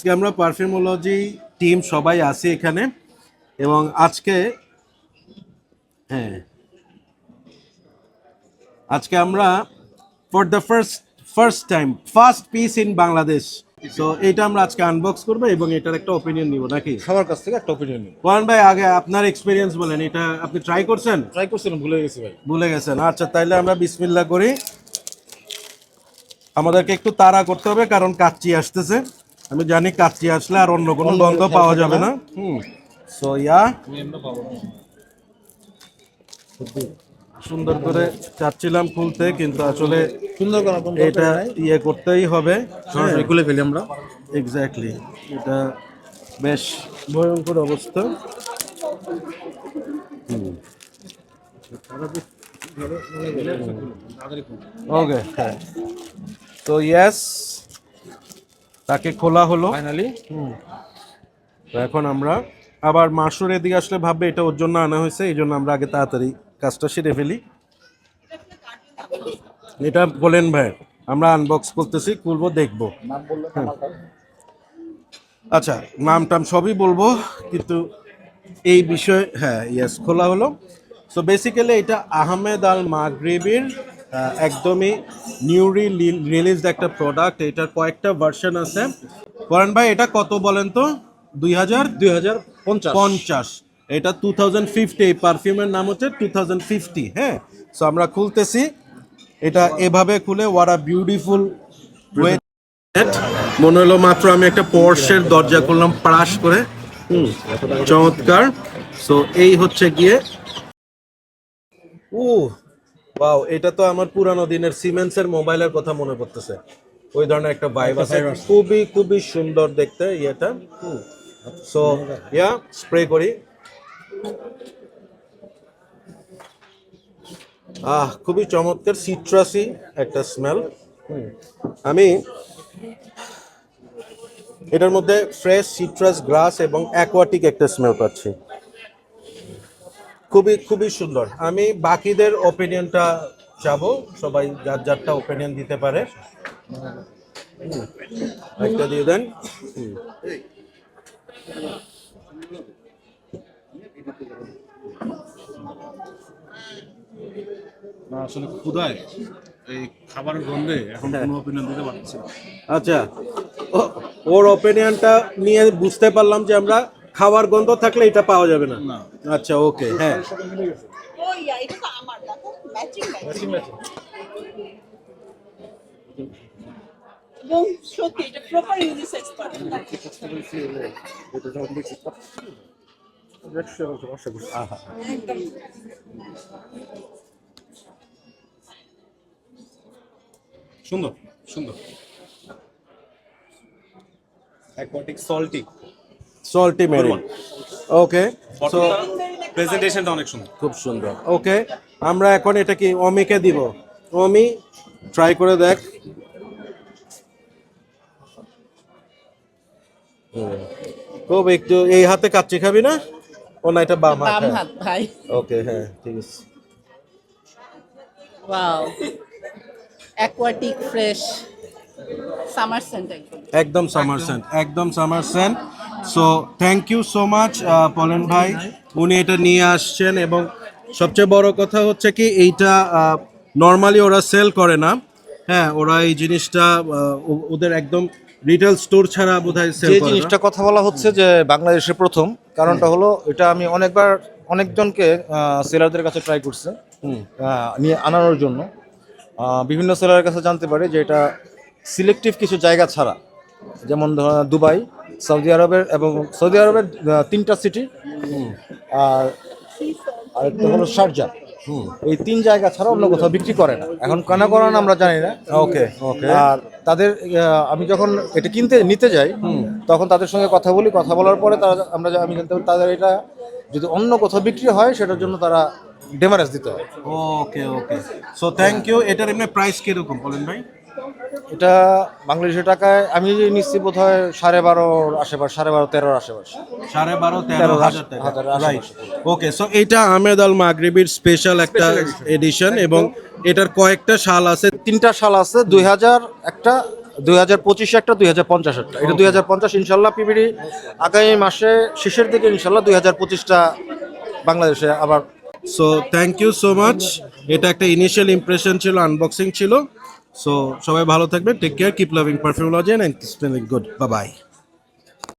আজকে আমরা পারফিউমোলজি টিম সবাই আছি এখানে এবং আজকে আজকে আমরা for the first time first piece in Bangladesh, so এটা আমরা আজকে আনবক্স করবো এবং এটার একটা ওপিনিয়ন নিব নাকি সবার কাছ থেকে একটা ওপিনিয়ন নিব। ওয়ান ভাই, আগে আপনার এক্সপিরিয়েন্স বলেন, এটা আপনি ট্রাই করছেন? ট্রাই করছিলাম, ভুলে গেছি ভাই। ভুলে গেছেন? আচ্ছা, তাইলে আমরা বিসমিল্লাহ করি। আমাদেরকে একটু তাড়া করতে হবে কারণ কাচ্চি আসতেছে। আমি জানি কাচ্চি আসলে আর অন্য কোনো গন্ধ পাওয়া যাবে না। সো ইয়া সুন্দর করে চাচ্ছিলাম খুলতে, কিন্তু আসলে সুন্দর করে এটা ইয়ে করতেই হবে। সরাসরি খুলে ফেলি আমরা। এক্স্যাক্টলি, এটা বেশ ভয়ঙ্কর অবস্থা। ওকে, হ্যাঁ, তো ইয়েস, তাকে খোলা হলো ফাইনালি। তো এখন আমরা আবার মাসুর এদিকে আসলে ভাববে এটা ওর জন্য আনা হয়েছে, এই জন্য আমরা আগে তাড়াতাড়ি কাজটা সেরে ফেলি। এটা বলেন ভাই, আমরা আনবক্স করতেছি, খুলবো, দেখবো। আচ্ছা, নাম টাম সবই বলবো, কিন্তু এই বিষয়ে হ্যাঁ ইয়েস, খোলা হলো। সো বেসিক্যালি এটা আহমেদ আল মাগরিবির একদমই নিউলি রিলিজড একটা প্রোডাক্ট। এটার কয়েকটা ভার্সন আছে। করণ ভাই, এটা কত বলেন তো? 2050। এটা 2050। এই পারফিউমের নাম হচ্ছে 2050। হ্যাঁ, সো আমরা খুলতেছি। এটা এভাবে খুলে, ওয়াট আ বিউটিফুল ওয়ে। মনে হলো মাত্র আমি একটা পোর্শের দরজা খুললাম প্রাশ করে। চমৎকার। সো এই হচ্ছে গিয়ে, ওয়াও, এটা তো আমার পুরানো দিনের সিমেন্সের মোবাইলের কথা মনে পড়তেছে। ওই ধরনের একটা ভাইব আছে, খুবই খুবই সুন্দর দেখতে ইয়েটা। সো ইয়া, স্প্রে করি। খুবই চমৎকার সিট্রাসি একটা স্মেল। আমি এটার মধ্যে ফ্রেশ সিট্রাস, গ্রাস এবং অ্যাকোয়াটিক একটা স্মেল পাচ্ছি। খুবই খুবই সুন্দর। আমি বাকিদের ওপিনিয়নটা চাবো, সবাই যার যারটা ওপিনিয়ন দিতে পারে। একটা দিয়ে দেন। না আসলে ক্ষুধায় এই খাবারের গন্ধে এখন কোনো ওপিনিয়ন দিতে পারছি না। আচ্ছা, ওর ওপিনিয়নটা নিয়ে বুঝতে পারলাম যে আমরা খাওয়ার গন্ধ থাকলে এটা পাওয়া যাবে না। আচ্ছা, ওকে, হ্যাঁ। এটা তো আমার, দেখো ম্যাচিং এবং সত্যি এটা প্রপার ইউনিসেক্স পারফিউম। একদম সুন্দর সুন্দর। Aquatic salty marine. Okay, so প্রেজেন্টেশনটা অনেক সুন্দর। খুব সুন্দর। ওকে, আমরা এখন এটা কি অমিকে দিব? অমি, ট্রাই করে দেখ। খুব একটু এই হাতে কাচ্চি খাবি না? ও না, এটা বাম হাত ভাই। ওকে, হ্যাঁ, ঠিক আছে। Wow, aquatic fresh summer scent একদম summer scent. So thank you so much পলেন ভাই, উনি এটা নিয়ে আসছেন। এবং সবচেয়ে বড় কথা হচ্ছে কি, এইটা নর্মালি ওরা সেল করে না। হ্যাঁ, ওরা এই জিনিসটা ওদের একদম রিটেল স্টোর ছাড়া বোধহয় সেল যে করে না। জিনিসটা কথা বলা হচ্ছে যে বাংলাদেশে প্রথম, কারণটা হলো এটা আমি অনেকজনকে সেলারদের কাছে ট্রাই করছে নিয়ে আনানোর জন্য। বিভিন্ন সেলারের কাছে জানতে পারি যে এটা সিলেক্টিভ কিছু জায়গা ছাড়া, যেমন দুবাই, সৌদি আরবের 3টা সিটি, আর আরেকটা হলো শারজা, এই 3 জায়গা ছাড়া অন্য কোথাও বিক্রি করে না। এখন কেন করে না আমরা জানি না। ওকে। আর তাদের আমি যখন এটা নিতে যাই, তখন তাদের সঙ্গে কথা বলার পরে আমি জানতে পারি তাদের এটা যদি অন্য কোথাও বিক্রি হয় সেটার জন্য তারা ডেমারেজ দিতে হয়। ওকে, সো থ্যাংক ইউ। এটার এমনি প্রাইস কিরকম বলেন ভাই? এটা বাংলাদেশের টাকায় আমি নিশ্চিত বোধ হয় 12.5 আশেপাশে, 12.5-13 আশেপাশে। 12.5-13,000 টাকা, রাইট। ওকে, সো এটা আহমেদ আল মাগরিবির স্পেশাল একটা এডিশন এবং এটার কয়েকটা শাল আছে। 3টা শাল আছে, 2000 একটা, 2025 একটা 2050 একটা, এটা 2050 ইনশাল্লাহ পিবিডি আগামী মাসে শেষের দিকে ইনশাল্লাহ 2025টা বাংলাদেশে আবার। So thank you so much. এটা একটা ইনিশিয়াল ইমপ্রেশন ছিল, আনবক্সিং ছিল। সো সবাই ভালো থাকবেন, take care, keep loving Perfumology and smelling good, bye by.